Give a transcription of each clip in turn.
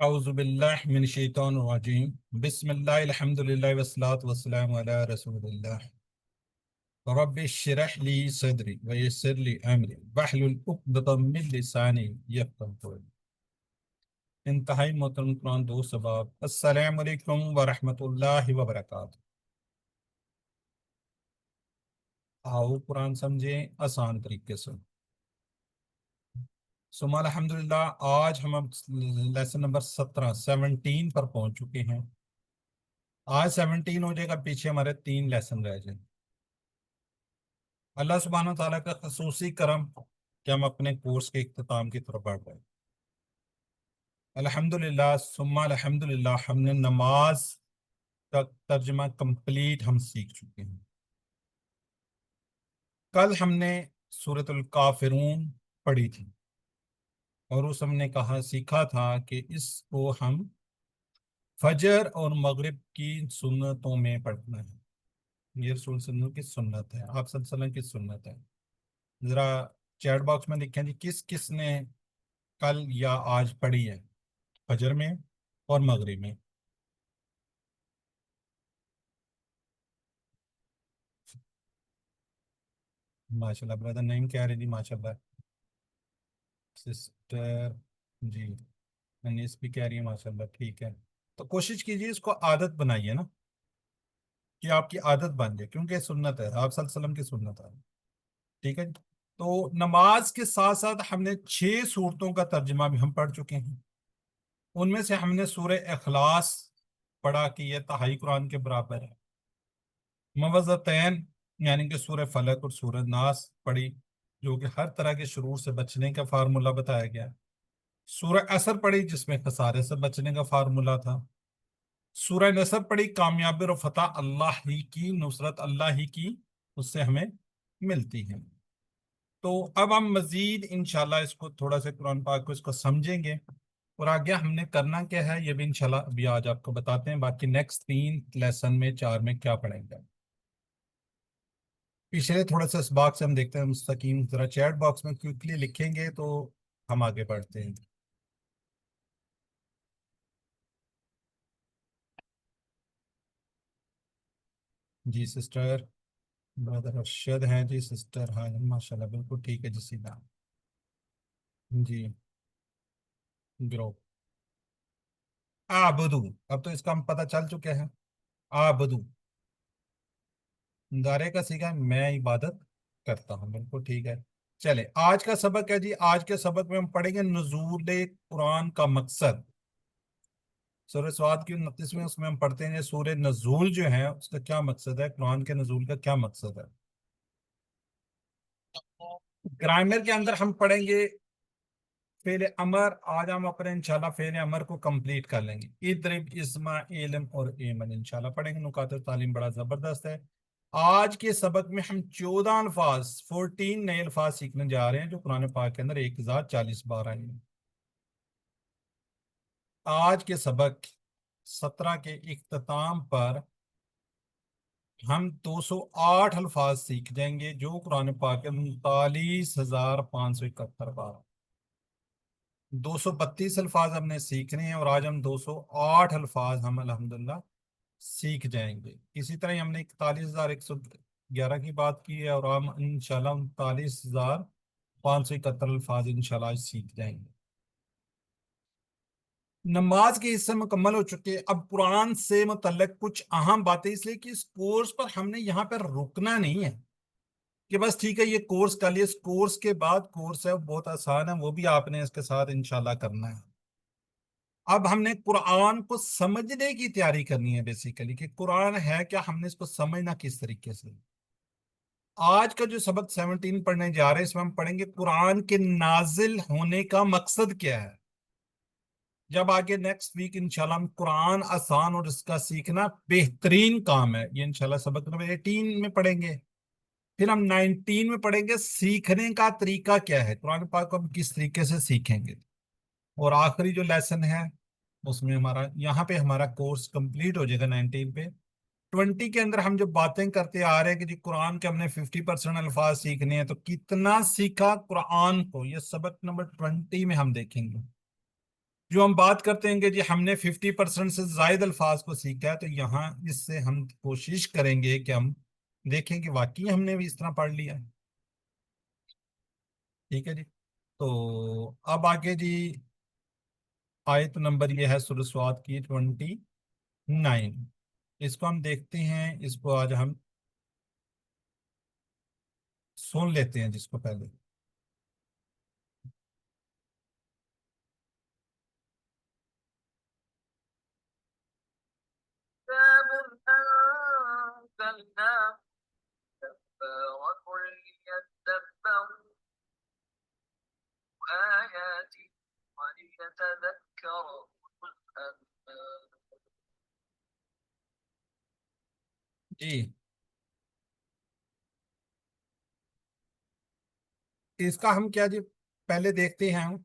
اعوذ باللہ من الشیطان الرجیم بسم اللہ الحمدللہ والصلاۃ والسلام علی رسول اللہ رب اشرح لی صدری ویسر لی امری واحلل عقدۃ من لسانی یفقہوا قولی۔ انتہائی محترم قرآن دوست احباب، السلام علیکم ورحمۃ اللہ وبرکاتہ۔ آؤ قرآن سمجھیں آسان طریقے سے۔ ثم الحمدللہ، آج ہم لیسن نمبر 17 پر پہنچ چکے ہیں۔ آج 17 ہو جائے گا، پیچھے ہمارے 3 لیسن رہ جائیں۔ اللہ سبحانہ و تعالیٰ کا خصوصی کرم کہ ہم اپنے کورس کے اختتام کی طرف بڑھ رہے ہیں۔ الحمدللہ ثم الحمدللہ، ہم نے نماز کا ترجمہ کمپلیٹ ہم سیکھ چکے ہیں۔ کل ہم نے سورۃ الکافرون پڑھی تھی اور اس ہم نے سیکھا تھا کہ اس کو ہم فجر اور مغرب کی سنتوں میں پڑھنا ہے۔ یہ رسول صلی اللہ علیہ وسلم کی سنت ہے، آپ صلی اللہ علیہ وسلم کی سنت ہے۔ ذرا چیٹ باکس میں لکھیں جی کس کس نے کل یا آج پڑھی ہے فجر میں اور مغرب میں۔ ماشاءاللہ برادر نعیم کہہ رہی جی ماشاءاللہ، سسٹر جی انیس بھی کہہ رہی ہے ماشاءاللہ، ٹھیک ہے۔ تو کوشش کیجیے اس کو عادت بنائیے نا، کہ آپ کی عادت بن جائے، کیونکہ سنت ہے، آپ صلی اللہ علیہ وسلم کی سنت ہے، ٹھیک ہے۔ تو نماز کے ساتھ ساتھ ہم نے 6 صورتوں کا ترجمہ بھی ہم پڑھ چکے ہیں۔ ان میں سے ہم نے سورہ اخلاص پڑھا کہ یہ تہائی قرآن کے برابر ہے۔ موعظتین یعنی کہ سورہ فلق اور سورہ ناس پڑھی، جو کہ ہر طرح کے شرور سے بچنے کا فارمولہ بتایا گیا۔ سورہ عصر پڑھی جس میں خسارے سے بچنے کا فارمولہ تھا۔ سورہ نصر پڑھی، کامیابی اور فتح اللہ ہی کی، نصرت اللہ ہی کی اس سے ہمیں ملتی ہے۔ تو اب ہم مزید انشاءاللہ اس کو تھوڑا سا قرآن پاک کو اس کو سمجھیں گے، اور آگے ہم نے کرنا کیا ہے یہ بھی انشاءاللہ ابھی آج آپ کو بتاتے ہیں۔ باقی نیکسٹ 3 لیسن میں 4 میں کیا پڑھیں گے پچھلے تھوڑا سا اس باکس سے ہم دیکھتے ہیں مستقیم، ذرا چیٹ باکس میں کوئکلی لکھیں گے تو ہم آگے بڑھتے ہیں۔ جی سسٹر برادر ارشد ہیں جی، سسٹر ہاں ماشاءاللہ بالکل ٹھیک ہے جی سیدھا جی گرو آبدو، اب تو اس کا ہم پتہ چل چکے ہیں، آبدو دارے کا سیکھا میں عبادت کرتا ہوں، بالکل ٹھیک ہے۔ چلے آج کا سبق ہے جی، آج کے سبق میں ہم پڑھیں گے نزول قرآن کا مقصد۔ سورہ سواد کی 29ویں اس میں ہم پڑھتے ہیں سورہ نزول جو ہے اس کا کیا مقصد ہے، قرآن کے نزول کا کیا مقصد ہے۔ گرامر کے اندر ہم پڑھیں گے فعل امر، آج ہم اپنے انشاءاللہ فعل امر کو کمپلیٹ کر لیں گے۔ اضرب، اسمع، علم اور ایمن انشاءاللہ پڑھیں گے۔ نکات تعلیم بڑا زبردست ہے۔ آج کے سبق میں ہم 14 الفاظ 14 نئے الفاظ سیکھنے جا رہے ہیں جو قرآن پاک کے اندر 1040 بار آئے ہیں۔ آج کے سبق 17 کے اختتام پر ہم 208 الفاظ سیکھ جائیں گے جو قرآن پاک کے 39,571 بار، 232 الفاظ ہم نے سیکھنے ہیں، اور آج ہم 208 الفاظ ہم الحمدللہ سیکھ جائیں گے۔ اسی طرح ہم نے 41,111 کی بات کی ہے، اور ہم انشاءاللہ 39,571 الفاظ انشاءاللہ آج سیکھ جائیں گے۔ نماز کے حصے مکمل ہو چکے، اب قرآن سے متعلق کچھ اہم باتیں، اس لیے کہ اس کورس پر ہم نے یہاں پر رکنا نہیں ہے کہ بس ٹھیک ہے یہ کورس کر لیا، اس کورس کے بعد کورس ہے وہ بہت آسان ہے، وہ بھی آپ نے اس کے ساتھ انشاءاللہ کرنا ہے۔ اب ہم نے قرآن کو سمجھنے کی تیاری کرنی ہے، بیسیکلی کہ قرآن ہے کیا، ہم نے اس کو سمجھنا کس طریقے سے۔ آج کا جو سبق 17 پڑھنے جا رہے ہیں اس میں ہم پڑھیں گے قرآن کے نازل ہونے کا مقصد کیا ہے۔ جب آگے نیکسٹ ویک انشاءاللہ ہم قرآن آسان اور اس کا سیکھنا بہترین کام ہے، یہ انشاءاللہ سبق نمبر 18 میں پڑھیں گے۔ پھر ہم 19 میں پڑھیں گے سیکھنے کا طریقہ کیا ہے، قرآن پاک کو ہم کس طریقے سے سیکھیں گے۔ اور آخری جو لیسن ہے اس میں ہمارا یہاں پہ ہمارا کورس کمپلیٹ ہو جائے گا 19 پہ۔ 20 کے اندر ہم جو باتیں کرتے آ رہے ہیں کہ جی قرآن کے ہم نے 50% الفاظ سیکھنے ہیں، تو کتنا سیکھا قرآن کو، یہ سبق نمبر 20 میں ہم دیکھیں گے۔ جو ہم بات کرتے ہیں کہ جی ہم نے 50% سے زائد الفاظ کو سیکھا ہے، تو یہاں اس سے ہم کوشش کریں گے کہ ہم دیکھیں کہ واقعی ہم نے بھی اس طرح پڑھ لیا ہے۔ ٹھیک ہے جی، تو اب آگے جی آیت نمبر یہ ہے سورہ سواد کی 29، اس کو ہم دیکھتے ہیں، اس کو آج ہم سن لیتے ہیں جس کو پہلے۔ جی اس کا ہم کیا جی پہلے دیکھتے ہیں ہم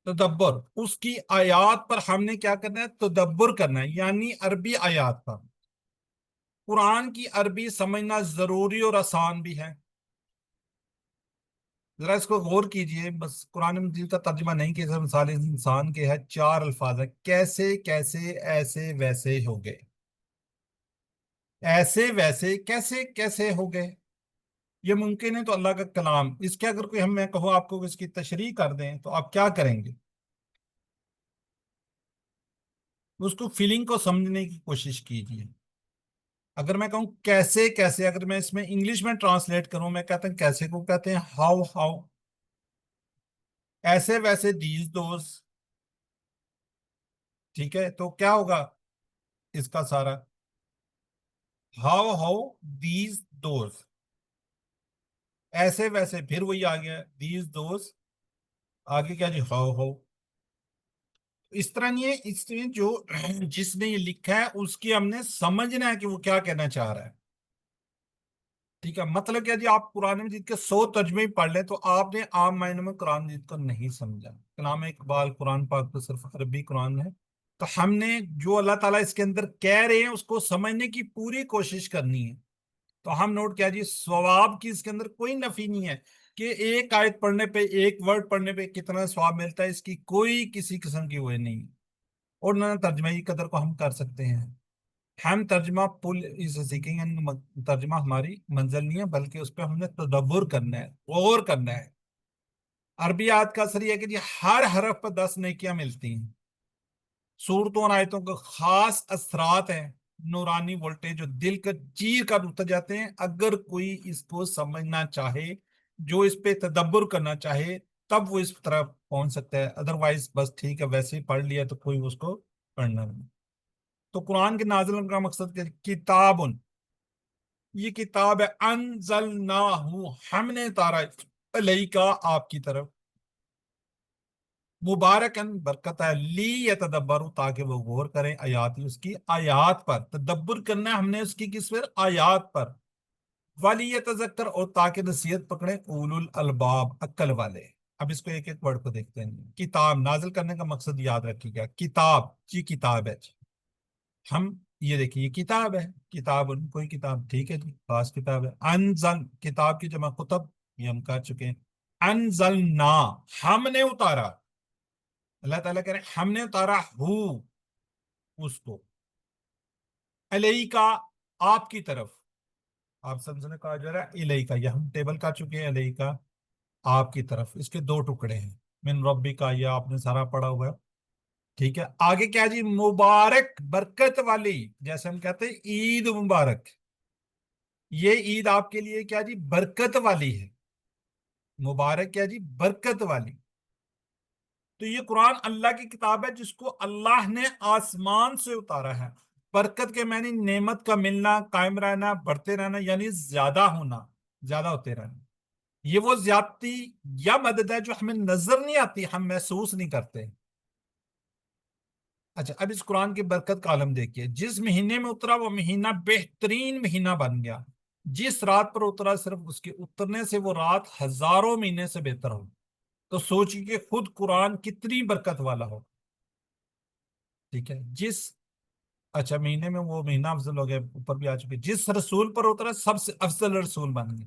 تدبر، اس کی آیات پر ہم نے کیا کرنا ہے، تدبر کرنا ہے، یعنی عربی آیات پر۔ قرآن کی عربی سمجھنا ضروری اور آسان بھی ہے، ذرا اس کو غور کیجئے۔ بس قرآن مجید کا ترجمہ نہیں کیا، مثال انسان کے ہے، چار الفاظ ہے، کیسے کیسے ایسے ویسے ہو گئے، ایسے ویسے کیسے کیسے ہو گئے، یہ ممکن ہے؟ تو اللہ کا کلام، اس کے اگر کوئی ہم میں کہوں آپ کو اس کی تشریح کر دیں تو آپ کیا کریں گے؟ اس کو فیلنگ کو سمجھنے کی کوشش کیجیے۔ اگر میں کہوں کیسے کیسے، اگر میں اس میں انگلش میں ٹرانسلیٹ کروں، میں کہتا ہوں کیسے کو کہتے ہیں ہاؤ ہاؤ، ایسے ویسے دیز دوز، ٹھیک ہے؟ تو کیا ہوگا اس کا سارا؟ ہاؤ ہاؤ دیز دوز، ایسے ویسے پھر وہی آ گیا دیز دوز، آگے کیا جی ہاؤ ہاؤ۔ اس طرح نہیں ہے، اس میں جو جس نے یہ لکھا ہے اس کی ہم نے سمجھنا ہے کہ وہ کیا کہنا چاہ رہا ہے۔ ٹھیک ہے، مطلب کیا جی آپ قرآن مجید کے 100 ترجمے ہی پڑھ لیں تو آپ نے عام معنوں میں قرآن مجید کو نہیں سمجھا۔ کلام اقبال قرآن پاک تو صرف عربی قرآن ہے، تو ہم نے جو اللہ تعالیٰ اس کے اندر کہہ رہے ہیں اس کو سمجھنے کی پوری کوشش کرنی ہے۔ تو ہم نوٹ کیا جی ثواب کی اس کے اندر کوئی نفی نہیں ہے کہ ایک آیت پڑھنے پہ، ایک ورڈ پڑھنے پہ کتنا ثواب ملتا ہے، اس کی کوئی کسی قسم کی وہ نہیں، اور نہ ترجمہ کی قدر کو ہم کر سکتے ہیں۔ ہم ترجمہ پل اسے سیکھیں گے، ترجمہ ہماری منزل نہیں ہے، بلکہ اس پہ ہم نے تدبر کرنا ہے، غور کرنا ہے۔ عربی آیت کا اثر یہ ہے کہ جی ہر حرف پر 10 نیکیاں ملتی ہیں۔ صورتوں اور آیتوں کے خاص اثرات ہیں، نورانی وولٹیج جو دل کا چیر کر اتر جاتے ہیں۔ اگر کوئی اس کو سمجھنا چاہے، جو اس پہ تدبر کرنا چاہے، تب وہ اس طرح پہنچ سکتا ہے، ادروائز بس ٹھیک ہے ویسے ہی پڑھ لیا تو کوئی اس کو پڑھنا نہیں۔ تو قرآن کے نازل ہونے کا مقصد کیا؟ کتاب، یہ کتاب ہے، انزلناہ، ہم نے اتارا، علیکا، آپ کی طرف، مبارکن، برکت ہے، لی یتدبروا، تاکہ وہ غور کریں آیات، اس کی آیات پر تدبر کرنا ہے ہم نے اس کی کس پر؟ آیات پر، ولی یتذکر، اور تاکہ نصیحت پکڑے اولو الالباب، عقل والے۔ اب اس کو ایک ایک ورڈ کو دیکھتے ہیں۔ کتاب نازل کرنے کا مقصد یاد رکھیے گا، کتاب جی کتاب ہے جی۔ ہم یہ دیکھیے یہ کتاب ہے، کتاب کوئی کتاب، ٹھیک ہے جی، خاص کتاب ہے۔ انزل، کتاب کی جمع کتب، یہ ہم کر چکے ہیں۔ انزلنا، ہم نے اتارا، اللہ تعالیٰ کہہ رہے ہیں ہم نے اتارا ہو، اس کو، الیکا، آپ کی طرف، آپ سمجھنے کہا جا رہا ہے الیکا، یہ ہم ٹیبل کر چکے ہیں، الیکا، آپ کی طرف، اس کے دو ٹکڑے ہیں، من ربی کا، یہ آپ نے سارا پڑھا ہوا ہے۔ ٹھیک ہے، آگے کیا جی مبارک، برکت والی، جیسے ہم کہتے ہیں عید مبارک، یہ عید آپ کے لیے کیا جی برکت والی ہے، مبارک کیا جی برکت والی۔ تو یہ قرآن اللہ کی کتاب ہے جس کو اللہ نے آسمان سے اتارا ہے۔ برکت کے معنی نعمت کا ملنا، قائم رہنا، بڑھتے رہنا، یعنی زیادہ ہونا، زیادہ ہوتے رہنا۔ یہ وہ زیادتی یا مدد ہے جو ہمیں نظر نہیں آتی، ہم محسوس نہیں کرتے۔ اچھا، اب اس قرآن کی برکت کا عالم دیکھیے، جس مہینے میں اترا وہ مہینہ بہترین مہینہ بن گیا، جس رات پر اترا صرف اس کے اترنے سے وہ رات ہزاروں مہینے سے بہتر ہو۔ تو سوچیے کہ خود قرآن کتنی برکت والا ہو۔ ٹھیک ہے، جس، اچھا مہینے میں وہ مہینہ افضل ہو گیا، اوپر بھی آ چکے، جس رسول پر اترا سب سے افضل رسول بن گیا۔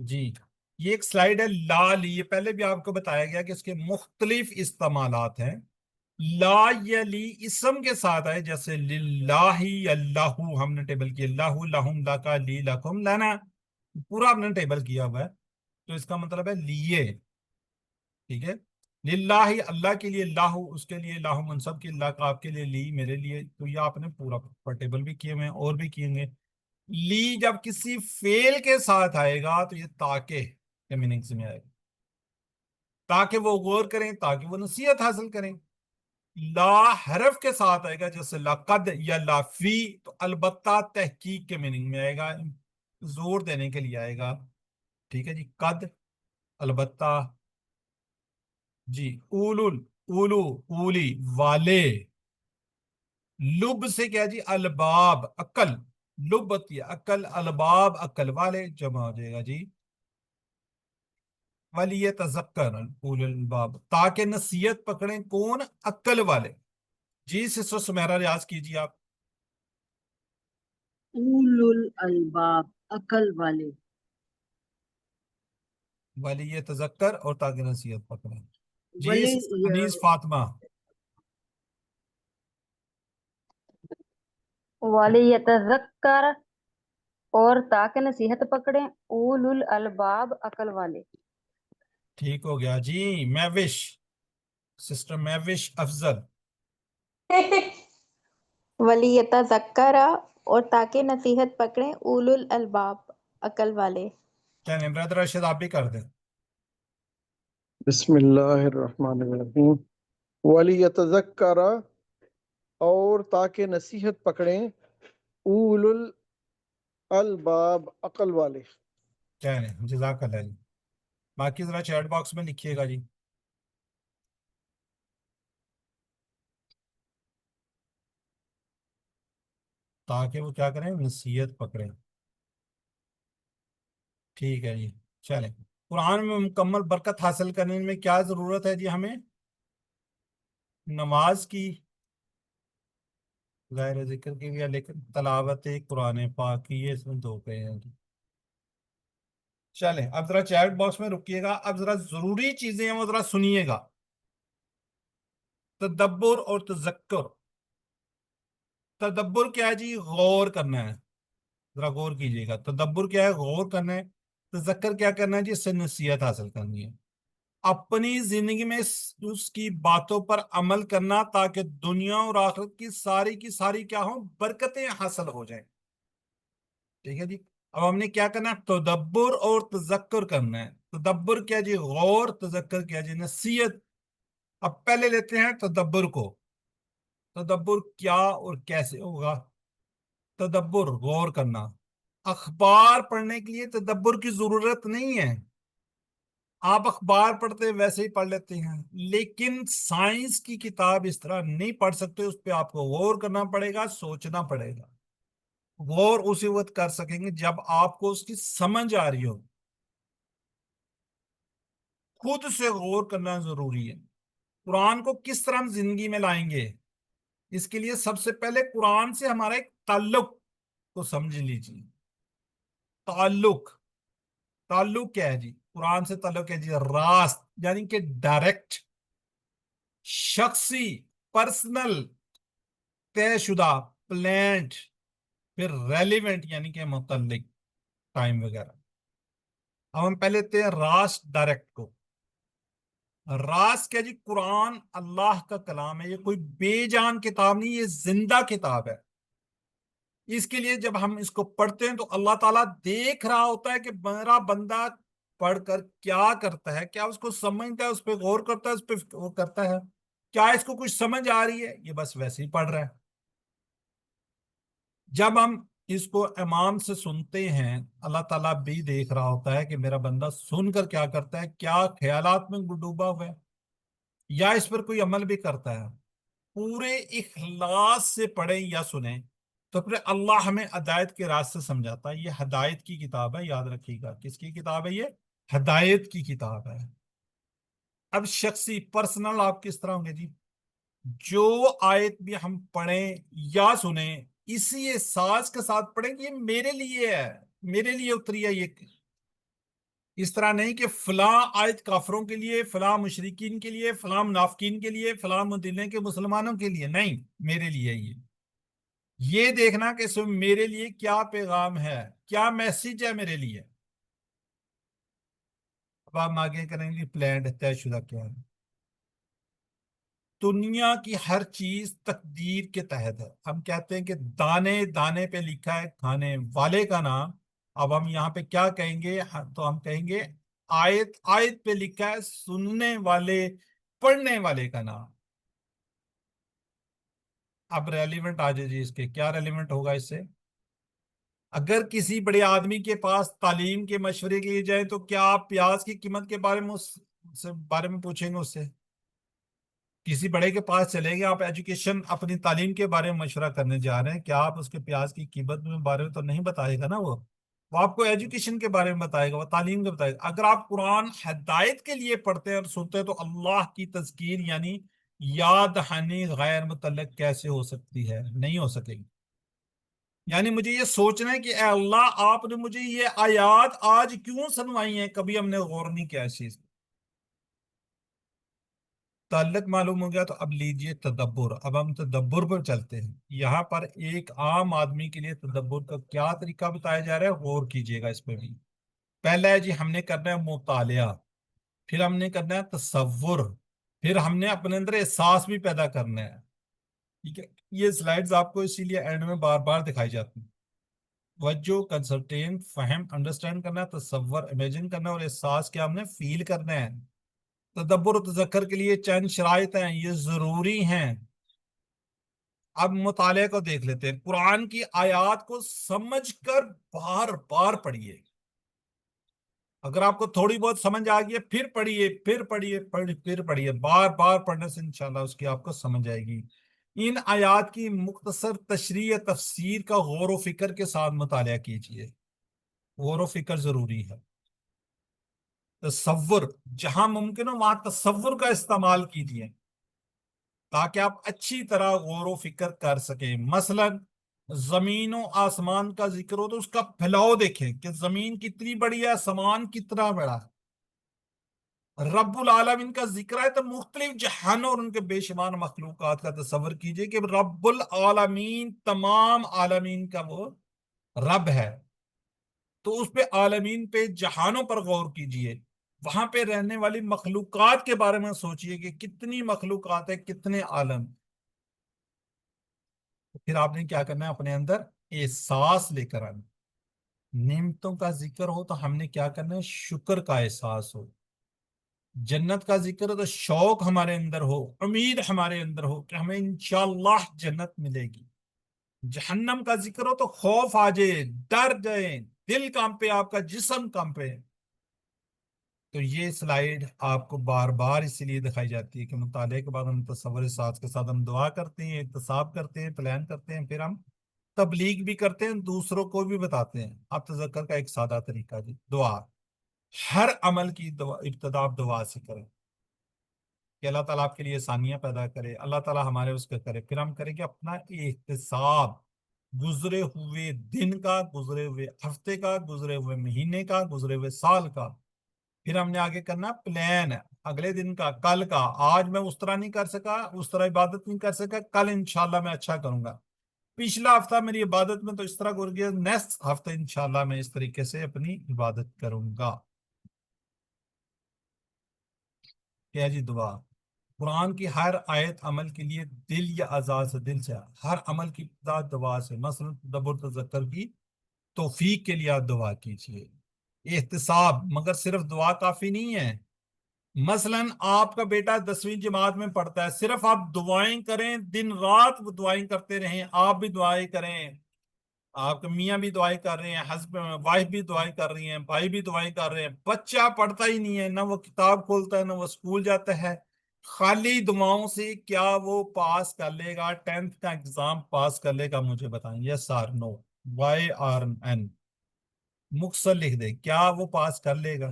جی یہ ایک سلائیڈ ہے لا لی، یہ پہلے بھی آپ کو بتایا گیا کہ اس کے مختلف استعمالات ہیں. لا یلی اسم کے ساتھ آئے، جیسے للہ اللہ، ہم نے ٹیبل کیا اللہ لہم لکا لی لکم لنا، پورا ہم نے ٹیبل کیا ہوا ہے، تو اس کا مطلب ہے لیے. ٹھیک ہے، للہ اللہ کے لیے، اللہ اس کے لیے، اللہ منصب کے، اللہ کا آپ کے لیے، لی میرے لیے. تو یہ آپ نے پورا ٹیبل بھی کیے ہوئے ہیں اور بھی کیے گے. لی جب کسی فعل کے ساتھ آئے گا تو یہ تاکہ کے میننگ سے میں آئے گا، تاکہ وہ غور کریں، تاکہ وہ نصیحت حاصل کریں. لا حرف کے ساتھ آئے گا، جیسے لقد یا لافی، تو البتہ تحقیق کے میننگ میں آئے گا، زور دینے کے لیے آئے گا. ٹھیک ہے جی، قد، البتہ. جی اولو، اولی، والے. لب سے کیا جی، الباب، عقل. لب ہوتی ہے عقل، الباب عقل والے، جمع ہو جائے گا جی. وَلِيَتَذَكَّرَ اولو الباب، تاکہ نصیحت پکڑیں کون؟ عقل والے. جی سسٹر سمیرا ریاض کیجیے آپ. اولو الالباب، عقل والے. وَلِيَتَذَكَّرَ اور تاکہ نصیحت پکڑیں. جی ولی سسٹر انیس فاطمہ. وَلِيَتَذَكَّرَ اور تاکہ نصیحت پکڑیں اولو الالباب عقل والے. ٹھیک ہو گیا جی. میوش، سسٹر میوش افضل. وَلِيَتَذَكَّرَ اور تاکہ نصیحت پکڑیں اولو الالباب عقل والے. چلیں برادر راشد آپ بھی کر دیں. بسم اللہ الرحمن الرحیم. وَلِيَتَذَكَّرَ اور تاکہ نصیحت پکڑیں اولو الالباب عقل والے. چلیں جزاک اللہ جی. باقی ذرا چیٹ باکس میں لکھیے گا جی. تاکہ وہ کیا کریں؟ نصیحت پکڑیں. ٹھیک ہے جی. چلیں قرآن میں مکمل برکت حاصل کرنے میں کیا ضرورت ہے جی؟ ہمیں نماز کی، ظاہر ذکر کی بھی ہے، لیکن تلاوت قرآن پاک کی، یہ اس میں دو پہ ہیں جی. چلیں اب ذرا چیٹ باکس میں رکیے گا. اب ذرا ضروری چیزیں ہیں وہ ذرا سنیے گا. تدبر اور تذکر. تدبر کیا ہے جی؟ غور کرنا ہے. ذرا غور کیجیے گا. تدبر کیا ہے؟ غور کرنا ہے. تذکر کیا کرنا ہے جی؟ اس سے نصیحت حاصل کرنی ہے، اپنی زندگی میں اس کی باتوں پر عمل کرنا، تاکہ دنیا اور آخرت کی ساری کیا ہوں؟ برکتیں حاصل ہو جائیں. ٹھیک ہے جی. اب ہم نے کیا کرنا ہے؟ تدبر اور تذکر کرنا ہے. تدبر کیا جی؟ غور. تذکر کیا جی؟ نصیحت. اب پہلے لیتے ہیں تدبر کو. تدبر کیا اور کیسے ہوگا؟ تدبر غور کرنا. اخبار پڑھنے کے لیے تدبر کی ضرورت نہیں ہے، آپ اخبار پڑھتے ویسے ہی پڑھ لیتے ہیں، لیکن سائنس کی کتاب اس طرح نہیں پڑھ سکتے، اس پہ آپ کو غور کرنا پڑے گا، سوچنا پڑے گا. غور اسی وقت کر سکیں گے جب آپ کو اس کی سمجھ آ رہی ہو. خود سے غور کرنا ضروری ہے. قرآن کو کس طرح ہم زندگی میں لائیں گے؟ اس کے لیے سب سے پہلے قرآن سے ہمارا ایک تعلق کو سمجھ لیجیے. تعلق کیا ہے جی؟ قرآن سے تعلق ہے جی راست، یعنی کہ ڈائریکٹ، شخصی، پرسنل، طے شدہ، پلانٹ، پھر ریلیونٹ یعنی کہ متعلق، ٹائم وغیرہ. اب ہم پہلے لیتے ہیں راست ڈائریکٹ کو. راست کیا جی؟ قرآن اللہ کا کلام ہے، یہ کوئی بے جان کتاب نہیں، یہ زندہ کتاب ہے. اس کے لیے جب ہم اس کو پڑھتے ہیں تو اللہ تعالیٰ دیکھ رہا ہوتا ہے کہ میرا بندہ پڑھ کر کیا کرتا ہے، کیا اس کو سمجھتا ہے، اس پہ غور کرتا ہے، اس پہ وہ کرتا ہے، کیا اس کو کچھ سمجھ آ رہی ہے، یہ بس ویسے ہی پڑھ رہا ہے. جب ہم اس کو امام سے سنتے ہیں، اللہ تعالیٰ بھی دیکھ رہا ہوتا ہے کہ میرا بندہ سن کر کیا کرتا ہے، کیا خیالات میں ڈوبا ہوا ہے، یا اس پر کوئی عمل بھی کرتا ہے. پورے اخلاص سے پڑھیں یا سنیں تو پھر اللہ ہمیں ہدایت کے راستے سمجھاتا ہے. یہ ہدایت کی کتاب ہے، یاد رکھیے گا. کس کی کتاب ہے یہ؟ ہدایت کی کتاب ہے. اب شخصی، پرسنل آپ کس طرح ہوں گے جی؟ جو آیت بھی ہم پڑھیں یا سنیں اسی احساس کے ساتھ پڑھیں کہ یہ میرے لیے ہے، میرے لیے اتری ہے. یہ اس طرح نہیں کہ فلاں آیت کافروں کے لیے، فلاں مشرکین کے لیے، فلاں منافقین کے لیے، فلاں مدینے کے مسلمانوں کے لیے، نہیں، میرے لیے یہ دیکھنا کہ اس میں میرے لیے کیا پیغام ہے، کیا میسج ہے میرے لیے۔ اب آپ آگے کریں گے پلانڈ طے شدہ کیا ہے۔ دنیا کی ہر چیز تقدیر کے تحت ہے۔ ہم کہتے ہیں کہ دانے دانے پہ لکھا ہے کھانے والے کا نام۔ اب ہم یہاں پہ کیا کہیں گے؟ تو ہم کہیں گے آیت آیت پہ لکھا ہے سننے والے، پڑھنے والے کا نام۔ اب ریلیونٹ آ جائے جی، اس کے کیا ریلیونٹ ہوگا اس سے؟ اگر کسی بڑے آدمی کے پاس تعلیم کے مشورے کے لیے جائیں تو کیا آپ پیاز کی قیمت کے بارے میں بارے میں پوچھیں گے اس سے؟ کسی بڑے کے پاس چلے گئے، آپ ایجوکیشن اپنی تعلیم کے بارے میں مشورہ کرنے جا رہے ہیں، کیا آپ اس کے پیاز کی قیمت میں بارے میں تو نہیں بتائے گا نا، وہ آپ کو ایجوکیشن کے بارے میں بتائے گا، وہ تعلیم کے بتائے گا۔ اگر آپ قرآن ہدایت کے لیے پڑھتے ہیں اور سنتے ہیں تو اللہ کی تذکیر یعنی یاد دہانی غیر متعلق کیسے ہو سکتی ہے؟ نہیں ہو سکے گی۔ یعنی مجھے یہ سوچنا ہے کہ اے اللہ آپ نے مجھے یہ آیات آج کیوں سنوائی ہیں، کبھی ہم نے غور نہیں کیا اس چیز پہ۔ تعلق معلوم ہو گیا تو اب لیجئے تدبر۔ اب ہم تدبر پر چلتے ہیں۔ یہاں پر ایک عام آدمی کے لیے تدبر کا کیا طریقہ بتایا جا رہا ہے، غور کیجئے گا اس پہ بھی۔ پہلا ہے جی ہم نے کرنا ہے مطالعہ، پھر ہم نے کرنا ہے تصور، پھر ہم نے اپنے اندر احساس بھی پیدا کرنا ہے۔ ٹھیک ہے، یہ سلائیڈز آپ کو اسی لیے اینڈ میں بار بار دکھائی جاتی ہیں۔ توجہ، کنسلٹین، فہم، انڈرسٹینڈ کرنا ہے، تصور امیجن کرنا ہے، اور احساس کیا ہم نے فیل کرنا ہے۔ تدبر و تذکر کے لیے چند شرائط ہیں، یہ ضروری ہیں۔ اب مطالعے کو دیکھ لیتے ہیں۔ قرآن کی آیات کو سمجھ کر بار بار پڑھیے۔ اگر آپ کو تھوڑی بہت سمجھ آ گئی ہے پھر پڑھیے، پھر پڑھیے، پھر پڑھیے، بار بار پڑھنے سے انشاءاللہ اس کی آپ کو سمجھ آئے گی۔ ان آیات کی مختصر تشریح تفسیر کا غور و فکر کے ساتھ مطالعہ کیجیے۔ غور و فکر ضروری ہے۔ تصور، جہاں ممکن ہو وہاں تصور کا استعمال کیجیے تاکہ آپ اچھی طرح غور و فکر کر سکیں۔ مثلا زمین و آسمان کا ذکر ہو تو اس کا پھیلاؤ دیکھیں کہ زمین کتنی بڑی ہے، آسمان کتنا بڑا ہے۔ رب العالمین کا ذکر ہے تو مختلف جہانوں اور ان کے بے شمار مخلوقات کا تصور کیجئے کہ رب العالمین تمام عالمین کا وہ رب ہے، تو اس پہ عالمین پہ جہانوں پر غور کیجئے۔ وہاں پہ رہنے والی مخلوقات کے بارے میں سوچئے کہ کتنی مخلوقات ہیں، کتنے عالم۔ پھر آپ نے کیا کرنا ہے، اپنے اندر احساس لے کر آنا۔ نعمتوں کا ذکر ہو تو ہم نے کیا کرنا ہے، شکر کا احساس ہو۔ جنت کا ذکر ہو تو شوق ہمارے اندر ہو، امید ہمارے اندر ہو کہ ہمیں انشاءاللہ جنت ملے گی۔ جہنم کا ذکر ہو تو خوف آ جائے، ڈر جائے، دل کانپے، آپ کا جسم کانپے۔ تو یہ سلائیڈ آپ کو بار بار اسی لیے دکھائی جاتی ہے کہ مطالعے کے بعد ہم تصور ساز کے ساتھ ہم دعا کرتے ہیں، احتساب کرتے ہیں، پلان کرتے ہیں، پھر ہم تبلیغ بھی کرتے ہیں، دوسروں کو بھی بتاتے ہیں۔ اب تذکر کا ایک سادہ طریقہ جی، دعا۔ ہر عمل کی دعا ابتدا آپ دعا سے کریں کہ اللہ تعالیٰ آپ کے لیے آسانیاں پیدا کرے، اللہ تعالیٰ ہمارے اس کا کرے۔ پھر ہم کریں کہ اپنا احتساب گزرے ہوئے دن کا، گزرے ہوئے ہفتے کا، گزرے ہوئے مہینے کا، گزرے ہوئے سال کا۔ پھر ہم نے آگے کرنا پلان، اگلے دن کا، کل کا۔ آج میں اس طرح نہیں کر سکا، اس طرح عبادت نہیں کر سکا، کل انشاءاللہ میں اچھا کروں گا۔ پچھلا ہفتہ میری عبادت میں تو اس طرح گزر گیا، نیکسٹ ہفتہ انشاءاللہ میں اس طریقے سے اپنی عبادت کروں گا۔ کیا جی دعا؟ قرآن کی ہر آیت عمل کے لیے دل یا اعضاء سے، دل سے، ہر عمل کی ابتدا دعا سے۔ مثلا تدبر تذکر کی توفیق کے لیے آپ دعا کیجیے۔ احتساب، مگر صرف دعا کافی نہیں ہے۔ مثلا آپ کا بیٹا 10ویں جماعت میں پڑھتا ہے، صرف آپ دعائیں کریں، دن رات وہ دعائیں کرتے رہیں، آپ بھی دعائیں کریں، آپ کے میاں بھی دعائیں کر رہے ہیں، ہسبینڈ وائف بھی دعائیں کر رہی ہیں، بھائی بھی دعائیں کر رہے ہیں، بچہ پڑھتا ہی نہیں ہے، نہ وہ کتاب کھولتا ہے، نہ وہ اسکول جاتا ہے، خالی دعاؤں سے کیا وہ پاس کر لے گا؟ 10th کا ایگزام پاس کر لے گا؟ مجھے بتائیں، یس اور نو، وائی آر این، مختصر لکھ دے، کیا وہ پاس کر لے گا؟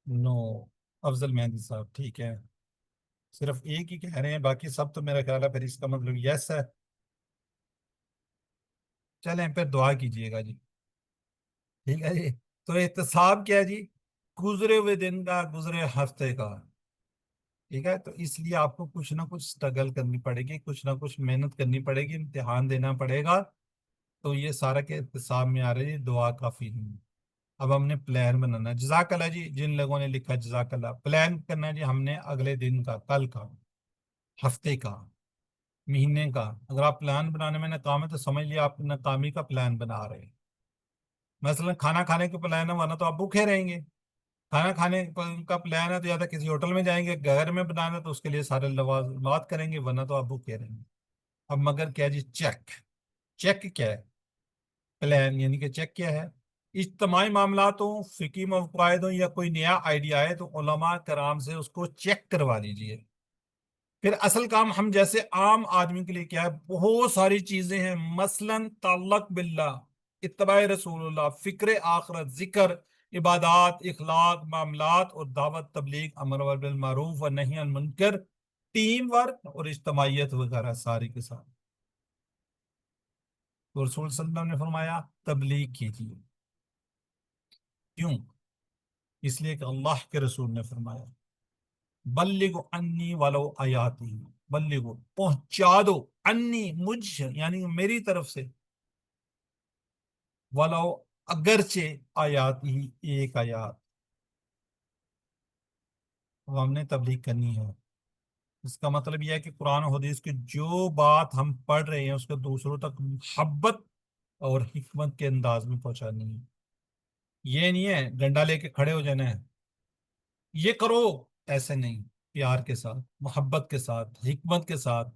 نو۔ افضل مہندی صاحب ٹھیک ہے، صرف ایک ہی کہہ رہے ہیں، باقی سب تو میرا خیال ہے پھر اس کا مطلب یس ہے۔ چلیں پھر دعا کیجئے گا جی، ٹھیک ہے جی. تو احتساب کیا ہے جی؟ گزرے ہوئے دن کا، گزرے ہفتے کا. ٹھیک ہے، تو اس لیے آپ کو کچھ نہ کچھ اسٹرگل کرنی پڑے گی، کچھ نہ کچھ محنت کرنی پڑے گی، امتحان دینا پڑے گا. تو یہ سارا کے احتساب میں آ رہی ہے، دعا کافی نہیں. اب ہم نے پلان بنانا ہے. جزاک اللہ جی جن لوگوں نے لکھا، جزاک اللہ. پلان کرنا ہے جی ہم نے اگلے دن کا، کل کا، ہفتے کا، مہینے کا. اگر آپ پلان بنانے میں ناکام ہے تو سمجھ لیے آپ ناکامی کا پلان بنا رہے ہیں. مثلا کھانا کھانے کا پلان ہے، ورنہ تو آپ بھوکے رہیں گے. کھانا کھانے کا پلان ہے تو یا تو کسی ہوٹل میں جائیں گے، گھر میں بنانا ہے تو اس کے لیے سارے لوازمات کریں گے، ورنہ تو آپ بھوکے رہیں گے. اب مگر کیا جی؟ چیک. چیک کیا ہے؟ پلان. یعنی کہ چیک کیا ہے؟ اجتماعی معاملات ہوں، فقہی قواعد ہوں، یا کوئی نیا آئیڈیا ہے تو علماء کرام سے اس کو چیک کروا لیجئے. پھر اصل کام ہم جیسے عام آدمی کے لیے کیا ہے؟ بہت ساری چیزیں ہیں، مثلا تعلق باللہ، اتباع رسول اللہ، فکر آخرت، ذکر، عبادات، اخلاق، معاملات، اور دعوت، تبلیغ، امر بالمعروف و نہی عن منکر، ٹیم ورک اور اجتماعیت وغیرہ ساری کے ساتھ. تو رسول صلی اللہ علیہ وسلم نے فرمایا تبلیغ کیجیے. کیوں؟ اس لیے کہ اللہ کے رسول نے فرمایا بلغوا انی ولو آیاتی، بلغوا پہنچا دو، انی مجھ یعنی میری طرف سے، ولو اگرچہ آیات ہی ایک آیات. وہ ہم نے تبلیغ کرنی ہے. اس کا مطلب یہ ہے کہ قرآن و حدیث کی جو بات ہم پڑھ رہے ہیں اس کو دوسروں تک محبت اور حکمت کے انداز میں پہنچانی ہے. یہ نہیں ہے ڈنڈا لے کے کھڑے ہو جانا ہے، یہ کرو، ایسے نہیں. پیار کے ساتھ، محبت کے ساتھ، حکمت کے ساتھ،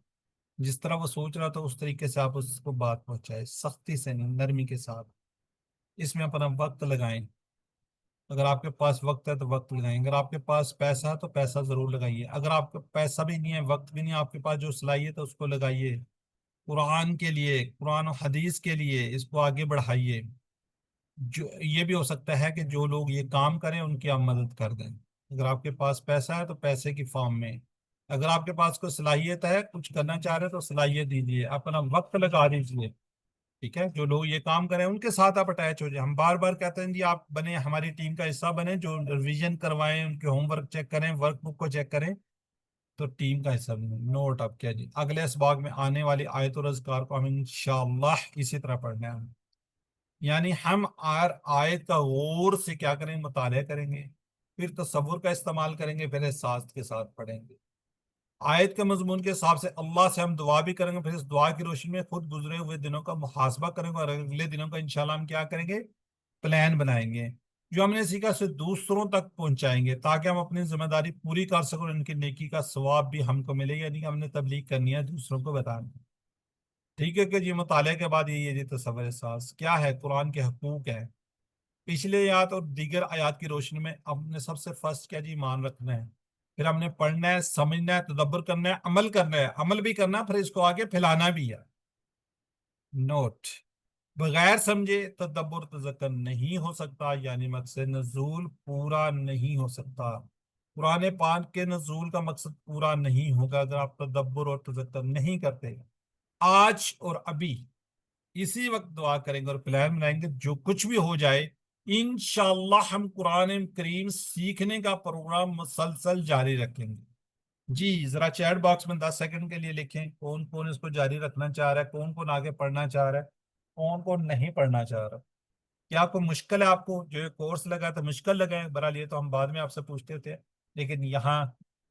جس طرح وہ سوچ رہا تھا اس طریقے سے آپ اس کو بات پہنچائے، سختی سے نہیں، نرمی کے ساتھ. اس میں اپنا وقت لگائیں. اگر آپ کے پاس وقت ہے تو وقت لگائیں. اگر آپ کے پاس پیسہ ہے تو پیسہ ضرور لگائیے. اگر آپ کے پیسہ بھی نہیں ہے، وقت بھی نہیں ہے، آپ کے پاس جو صلاحیت ہے اس کو لگائیے قرآن کے لیے، قرآن و حدیث کے لیے. اس کو آگے بڑھائیے. جو یہ بھی ہو سکتا ہے کہ جو لوگ یہ کام کریں ان کی آپ مدد کر دیں. اگر آپ کے پاس پیسہ ہے تو پیسے کی فارم میں. اگر آپ کے پاس کوئی صلاحیت ہے، کچھ کرنا چاہ رہے ہیں تو صلاحیت دیجیے، اپنا وقت لگا دیجیے. ٹھیک ہے، جو لوگ یہ کام کریں ان کے ساتھ آپ اٹیچ ہو جائیں. ہم بار بار کہتے ہیں جی آپ بنے ہماری ٹیم کا حصہ بنے، جو ریویژن کروائیں، ان کے ہوم ورک چیک کریں، ورک بک کو چیک کریں، تو ٹیم کا حصہ بنے. نوٹ اب کیا جی؟ اگلے اسباق میں آنے والی آیت اور اذکار کو ہم انشاءاللہ اسی طرح پڑھنا ہے. یعنی ہم آیت کا غور سے کیا کریں؟ مطالعہ کریں گے، پھر تصور کا استعمال کریں گے، پھر احساس کے ساتھ پڑھیں گے. آیت کے مضمون کے حساب سے اللہ سے ہم دعا بھی کریں گے، پھر اس دعا کی روشنی میں خود گزرے ہوئے دنوں کا محاسبہ کریں گے، اور اگلے دنوں کا انشاءاللہ ہم کیا کریں گے؟ پلان بنائیں گے. جو ہم نے سیکھا اسے دوسروں تک پہنچائیں گے تاکہ ہم اپنی ذمہ داری پوری کر سکیں، اور ان کی نیکی کا ثواب بھی ہم کو ملے. یعنی کہ ہم نے تبلیغ کرنی ہے، دوسروں کو بتانا. ٹھیک ہے کہ جی مطالعے کے بعد یہ جی تصور احساس کیا ہے؟ قرآن کے حقوق ہے. پچھلے آیات اور دیگر آیات کی روشنی میں ہم نے سب سے فرسٹ کیا جی؟ ایمان رکھنا ہے. پھر ہم نے پڑھنا ہے، سمجھنا ہے، تدبر کرنا ہے، عمل کرنا ہے. عمل بھی کرنا ہے، پھر اس کو آگے پھیلانا بھی ہے. نوٹ: بغیر سمجھے تدبر تذکر نہیں ہو سکتا، یعنی مقصد نزول پورا نہیں ہو سکتا. قرآن پاک کے نزول کا مقصد پورا نہیں ہوگا اگر آپ تدبر اور تذکر نہیں کرتے. آج اور ابھی اسی وقت دعا کریں گے اور پلان بنائیں گے، جو کچھ بھی ہو جائے انشاءاللہ ہم قرآن کریم سیکھنے کا پروگرام مسلسل جاری رکھیں گے. جی ذرا چیٹ باکس میں 10 سیکنڈ کے لیے لکھیں کون کون اس کو جاری رکھنا چاہ رہا ہے، کون کون آگے پڑھنا چاہ رہا ہے، کون کون نہیں پڑھنا چاہ رہا. کیا کوئی مشکل ہے آپ کو؟ جو کورس لگا تو مشکل لگا ہے، برحال یہ تو ہم بعد میں آپ سے پوچھتے تھے، لیکن یہاں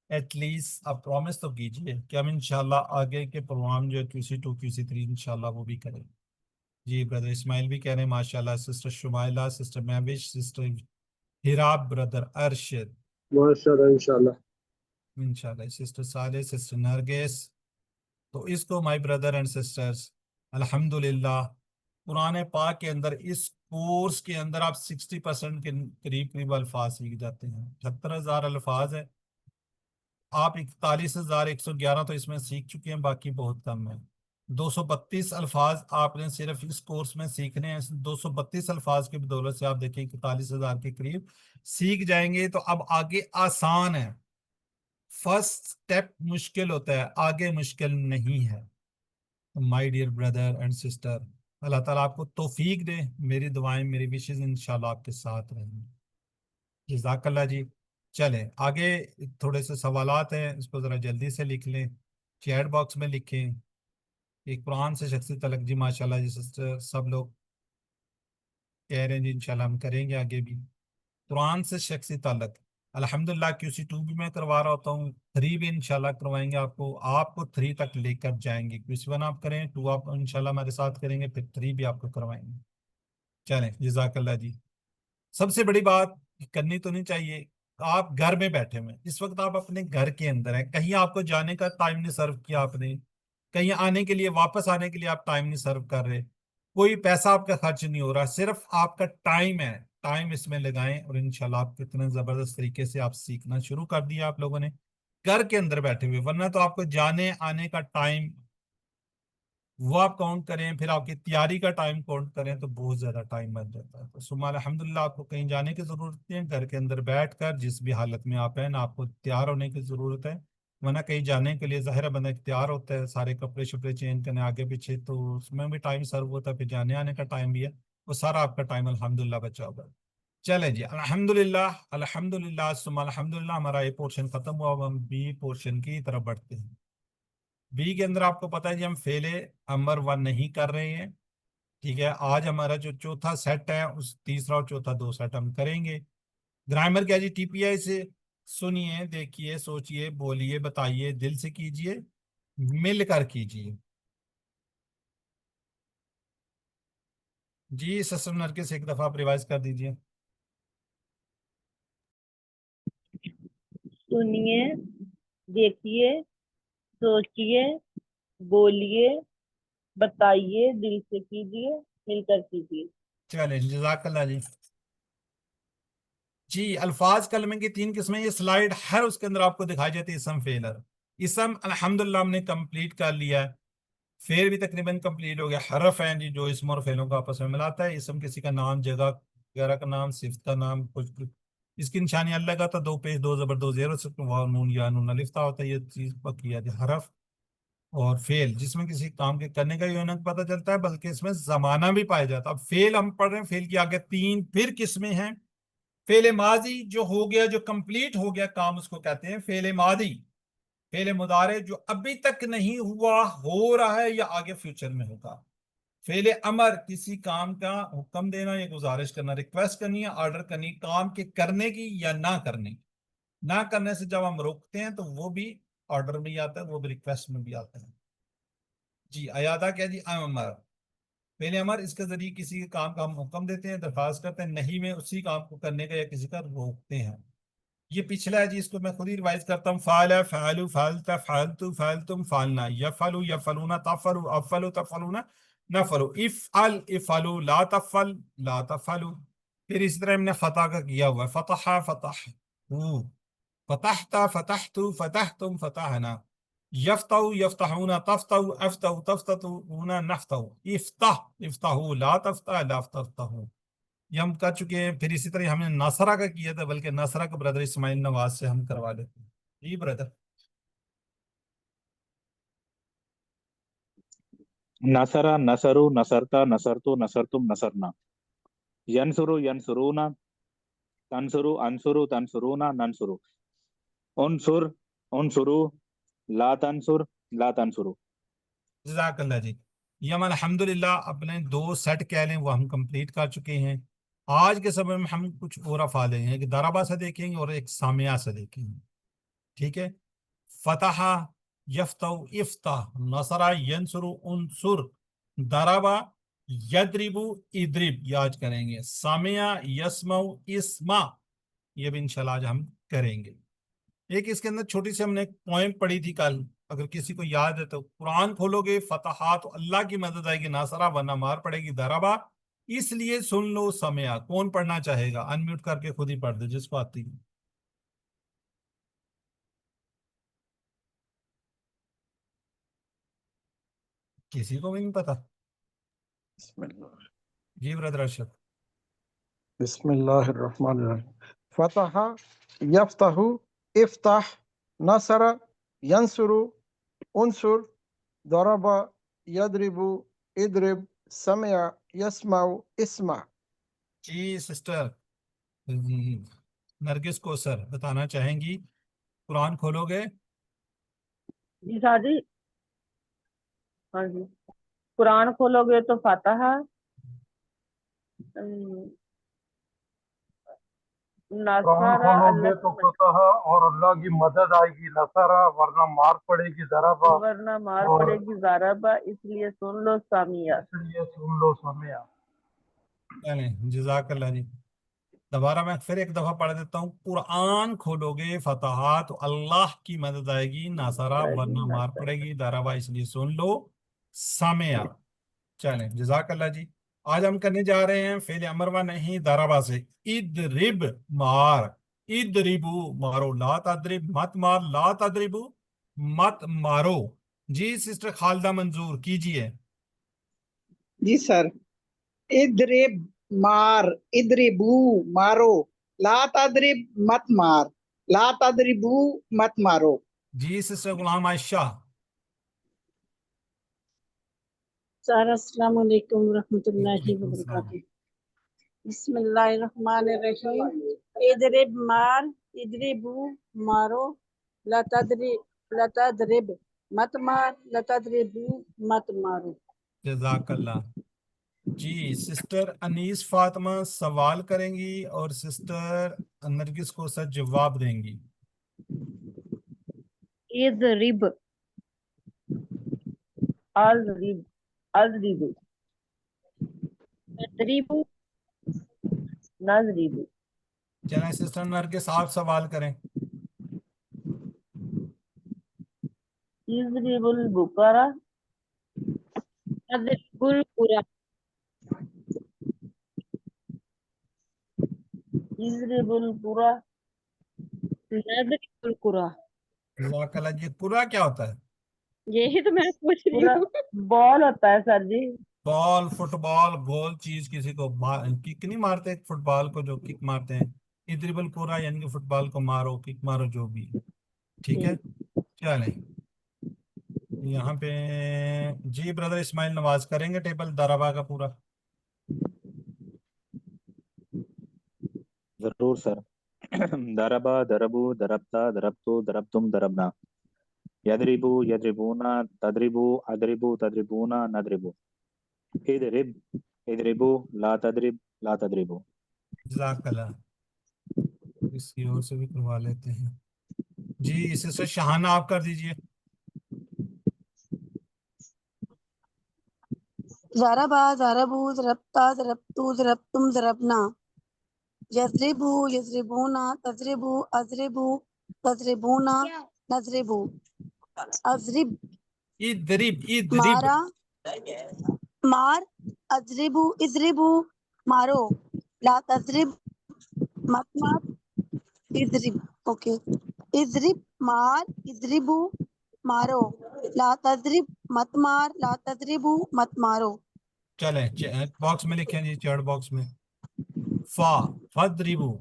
ایٹ لیسٹ آپ پرومس تو کیجئے کہ ہم انشاءاللہ آگے کے پروگرام جو QC2 QC3 انشاءاللہ وہ بھی کریں. جی بردر اسماعیل بھی کہہ رہے ہیں ماشاءاللہ، sister Shumaila, sister Mehwish, sister ہیرا، بردر ارشد ماشاءاللہ انشاءاللہ. انشاءاللہ، سسٹر صالح، سسٹر نرگس. تو اس کو مائی بردر اینڈ سسٹرز، الحمدللہ قرآن پاک کے اندر اس کورس کے اندر آپ 60% کے قریب الفاظ سیکھ جاتے ہیں. 78,000 الفاظ ہیں، آپ 41,111 تو اس میں سیکھ چکے ہیں، باقی بہت کم ہے. 232 الفاظ آپ نے صرف اس کورس میں سیکھنے ہیں. 232 الفاظ کی بدولت سے آپ دیکھیں 41,000 کے قریب سیکھ جائیں گے. تو اب آگے آسان ہے. فرسٹ سٹیپ مشکل ہوتا ہے، آگے مشکل نہیں ہے. My dear brother and sister, اللہ تعالیٰ آپ کو توفیق دے. میری دعائیں میری وشز انشاءاللہ آپ کے ساتھ رہیں گی. جزاک اللہ جی. چلیں آگے تھوڑے سے سوالات ہیں, اس کو ذرا جلدی سے لکھ لیں, چیٹ باکس میں لکھیں. ایک قرآن سے شخصی تعلق جی ماشاءاللہ جی سسٹر سب لوگ کہہ رہے ہیں جی انشاءاللہ ہم کریں گے آگے بھی. قرآن سے شخصی تعلق الحمدللہ QC2 بھی میں کروا رہا ہوتا ہوں, 3 بھی انشاءاللہ کروائیں گے آپ کو 3 تک لے کر جائیں گے. QC1 آپ کریں, 2 آپ انشاءاللہ ہمارے ساتھ کریں گے, پھر 3 بھی آپ کو کروائیں گے. چلیں جزاک اللہ جی. سب سے بڑی بات کرنی تو نہیں چاہیے, آپ گھر میں بیٹھے ہوئے اس وقت, آپ اپنے گھر کے اندر ہیں, کہیں آپ کو جانے کا ٹائم نہیں سرو کیا آپ نے, کہیں آنے کے لیے واپس آنے کے لیے آپ ٹائم نہیں سرو کر رہے, کوئی پیسہ آپ کا خرچ نہیں ہو رہا, صرف آپ کا ٹائم ہے. ٹائم اس میں لگائیں اور انشاءاللہ آپ کتنے زبردست طریقے سے آپ سیکھنا شروع کر دیا آپ لوگوں نے گھر کے اندر بیٹھے ہوئے. ورنہ تو آپ کو جانے آنے کا ٹائم وہ آپ کاؤنٹ کریں, پھر آپ کی تیاری کا ٹائم کاؤنٹ کریں تو بہت زیادہ ٹائم بن جاتا ہے. تو ثم الحمدللہ آپ کو کہیں جانے کی ضرورت نہیں ہے, گھر کے اندر بیٹھ کر جس بھی حالت میں آپ ہیں نا آپ کو تیار ہونے کی ضرورت ہے. ورنہ کہیں جانے کے لیے ظاہر بندہ تیار ہوتا ہے, سارے کپڑے شپڑے چینج کرنے آگے پیچھے, تو اس میں بھی ٹائم سرو ہوتا ہے, پھر جانے آنے کا ٹائم بھی ہے, وہ سارا آپ کا ٹائم الحمدللہ بچا ہوگا. چلیں جی الحمدللہ ثم الحمدللہ ہمارا یہ پورشن ختم ہوا. اب ہم بی پورشن کی طرف بڑھتے ہیں. بی کے اندر آپ کو پتہ ہے جی ہم فعل امر 1 نہیں کر رہے ہیں, ٹھیک ہے. آج ہمارا جو چوتھا سیٹ ہے اس تیسرا اور چوتھا 2 سیٹ ہم کریں گے. گرامر کیا جی TPI سے سنیے, دیکھیے, سوچئے, بولیے, بتائیے, دل سے کیجئے, مل کر کیجئے. جی سسٹر نرگس ایک دفعہ آپ ریوائز کر دیجئے. سنیے, دیکھیے, سوچیے, بولیے, بتائیے, دل سے کیجیے, مل کر کیجیے. چلیں جزاک اللہ جی. جی الفاظ کلمے کی 3 قسمیں, یہ سلائیڈ ہر اس کے اندر آپ کو دکھائی جاتی ہے. اسم فعل اسم الحمدللہ ہم نے کمپلیٹ کر لیا ہے, فعل بھی تقریباً کمپلیٹ ہو گیا. حرف ہیں جی جو اسم اور فعلوں کو آپس میں ملاتا ہے. اسم کسی کا نام, جگہ وغیرہ کا نام, صفت کا نام, کچھ اس کی نشانی الگ آتا ہے, 2 پیش 2 زبر 2 زیر, واو نون یا نون الف تا ہوتا ہے. یہ چیز پکی ہے. حرف اور فعل جس میں کسی کام کے کرنے کا یہ پتہ چلتا ہے, بلکہ اس میں زمانہ بھی پایا جاتا ہے. اب فعل ہم پڑھ رہے ہیں, فعل کی آگے 3 پھر قسمیں ہیں. فعل ماضی جو ہو گیا, جو کمپلیٹ ہو گیا کام, اس کو کہتے ہیں فعل ماضی. فعل مضارع جو ابھی تک نہیں ہوا, ہو رہا ہے یا آگے فیوچر میں ہوگا. فعل امر کسی کام کا حکم دینا یا گزارش کرنا, ریکویسٹ کرنی ہے, آرڈر کرنی, کام کے کرنے کی یا نہ کرنے کی. نہ کرنے سے جب ہم روکتے ہیں تو وہ بھی آرڈر میں آتا ہے, وہ بھی ریکویسٹ میں بھی آتا ہے. جی ایادہ کیا جی امر فعل امر, اس کے ذریعے کسی کے کام کا ہم حکم دیتے ہیں, درخواست کرتے ہیں, نہیں میں اسی کام کو کرنے کا یا کسی کا روکتے ہیں. یہ پچھلا ہے جی, اس کو میں خود ہی ریوائز کرتا ہوں. فعل فعلوا فعلت فعلت فعلتم فعلنا, یفعلوا یفعلون تفعلوا افعلوا تفعلون نفعلوا, افعل افعلوا لا تفعل لا تفعلوا. پھر اس طرح ہم نے فتح کا کیا ہوا ہے, فتح فتحوا, فتحت فتحت فتحتم فتحنا, یفتح یفتحون تفتح افتح تفتحون نفتح, افتح افتحوا لا تفتح لا تفتحوا. یہ ہم کر چکے ہیں. پھر اسی طرح ہم نے نصرہ کا کیا تھا, بلکہ نصرہ کا برادر اسماعیل نواز سے ہم کروا لیتے ہیں. جی برادر. نصرا نصرو نصرتا نصرتو نصرتم نصرنا, ینصرو ینصرونا, تنصرو انصرو تنصرونا ننصرو, انصر انصرو, لا تنصر لا تنصرو. جزاک اللہ جی. یہ ہم الحمدللہ اپنے 2 سیٹ کہہ لیں وہ ہم کمپلیٹ کر چکے ہیں. آج کے سمے میں ہم کچھ اور افعال ہیں, ایک ضربہ سے دیکھیں گے اور ایک سامعہ سے دیکھیں گے. ٹھیک ہے. فتح یفتح افتح, نصر ینصر انصر, ضربہ یضرب اضرب, یہ آج کریں گے. سامعہ یسمع اسمع, یہ بھی انشاءاللہ آج ہم کریں گے. ایک اس کے اندر چھوٹی سی ہم نے ایک پوائم پڑھی تھی کل, اگر کسی کو یاد ہے تو قرآن کھولو گے, فتحات اللہ کی مدد آئے گی, ناصرہ ورنہ مار پڑے گی, ضربہ اس لیے سن لو, سمعہ. کون پڑھنا چاہے گا؟ انمیوٹ کر کے خود ہی پڑھ دے جس کو آتی ہے. کسی کو بھی نہیں پتا؟ بسم اللہ جی برادر ارشد. بسم اللہ الرحمن الرحیم. فتح یفتح افتح نصر ینصر انصر ضرب یضرب اضرب سمع يسمع اسمع. جی سسٹر نرگس کو سر بتانا چاہیں گی، قرآن کھولو گے؟ جی سادی، ہاں جی، قرآن کھولو گے تو فاتحہ، قرآن نصارہ کھولو اللہ گے تو فتح اور اللہ کی مدد آئے گی، نصارہ ورنہ مار پڑے گی ضربہ، ورنہ مار اور پڑے گی ضربہ، اس لیے سن لو سامیہ. اس لیے سن لو سمیا. چلیں جزاک اللہ جی. دوبارہ میں پھر ایک دفعہ پڑھ دیتا ہوں. قرآن کھولو گے فتحہ تو اللہ کی مدد آئے گی، ناصرہ ورنہ مار پڑے گی، دارابا اس لیے سن لو سامعہ. چلیں جزاک اللہ جی. آج ہم کرنے جا رہے ہیں فعل امر و نہیں دارابا سے. ادرب مار، ادربو مارو، لا تدرب مت مار، لا تدربو مت مارو. جی سسٹر خالدہ منظور کیجئے. جی سر. ادرب مار، ادربو مارو، لا تدرب مت مار، لا تدربو مت مارو. جی سسٹر غلام عائشہ. سر السلام علیکم ورحمۃ اللہ وعلیکم السلام. وبرکاتہ. بسم اللہ الرحمن الرحیم. ادرب مار، ادربو مارو، لتدرب مت مار، لتدربو مت مارو. جزاک اللہ. جی سسٹر انیس فاطمہ سوال کریں گی اور سسٹر نرگس کو سر جواب دیں گی. اضرب، اضرب، اضرب، تضرب، نضرب. چلیں سسٹر نرگس آپ سوال کریں. يضرب البقرة، يضرب القرى، يضرب القرى، نضرب القرى. جزاک اللہ جی. قرا کیا ہوتا ہے؟ یہی تو میں پوچھ رہی پورا ہوں. بال ہوتا ہے سر جی. بال، فٹ بال، گول چیز کسی کو کک نہیں مارتے فٹ بال کو جو کک مارتے ہیں. ادرب القرا یعنی کہ فٹ بال کو مارو، کک مارو، جو بھی. ٹھیک ہے. چلیں یہاں پہ جی بردر اسماعیل نواز کریں گے ٹیبل دارابا کا پورا. ضرور سر. ضربا ضربو ضربتا ضربتو ضربتم ضربنا. یضربو یضربونا تضربو اضربو تضربونا نضربو. اضرب اضربو لا تضرب لا تضربو. جزاک اللہ. کسی اور سے بھی کروا لیتے ہیں. جی اس سے شہانہ آپ کر دیجئے. ضربا ضربوا ضربتا ضربتو ضربتم ضربنا. یضربوا یضربونا تضربوا اضربوا تضربونا نضربوا. اضرب ادرب ادرب مارا مار، اضربوا اضربوا مارو، لا تضرب مت مار، اضرب. اوکے. اضرب مار، اضربوا مارو، لا تضرب مت مار، لا تضربوا مت مارو. چلیں باکس میں لکھیں جی، چیٹ باکس میں. فا فضربو.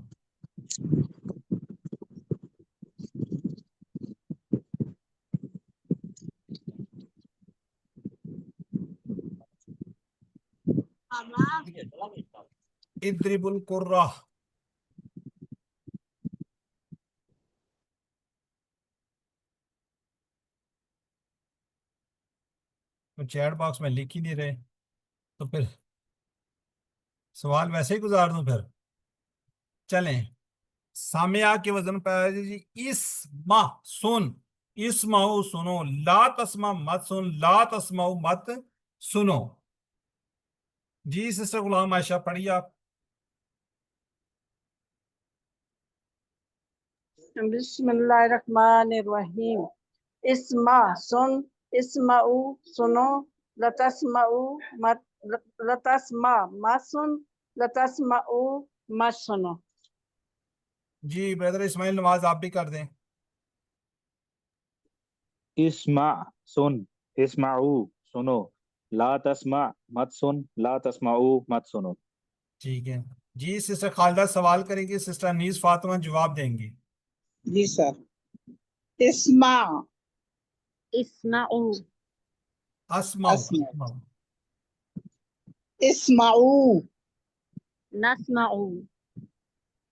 اضرب القرہ. تو چیٹ باکس میں لکھ ہی نہیں رہے تو پھر سوال ویسے ہی گزار دوں پھر. چلیں سامعہ کے وزن پہ آئے جی. اسمع سن، اسمعو سنو، لا تسمع مت سن، لا تسمعو مت سنو. جی سسٹر غلام عائشہ پڑھیے آپ. بسم اللہ الرحمن الرحیم. اسمع سن، اسمعو سنو، لتسمعو مت، لتسمع مت سن، لتسمعو مت سنو. جی بردر اسماعیل نواز آپ بھی کر دیں. اسمع سن، اسمعو سنو، لا تسمع مت سن، لا تسمعو مت سنو. ٹھیک ہے. جی سسٹر خالدہ سوال کریں گی، سسٹر انیس فاطمہ جواب دیں گی. جی سر. اسمع، اسمعوا، اسمعو اسمع، اسمعو. اسمعوا نسمعو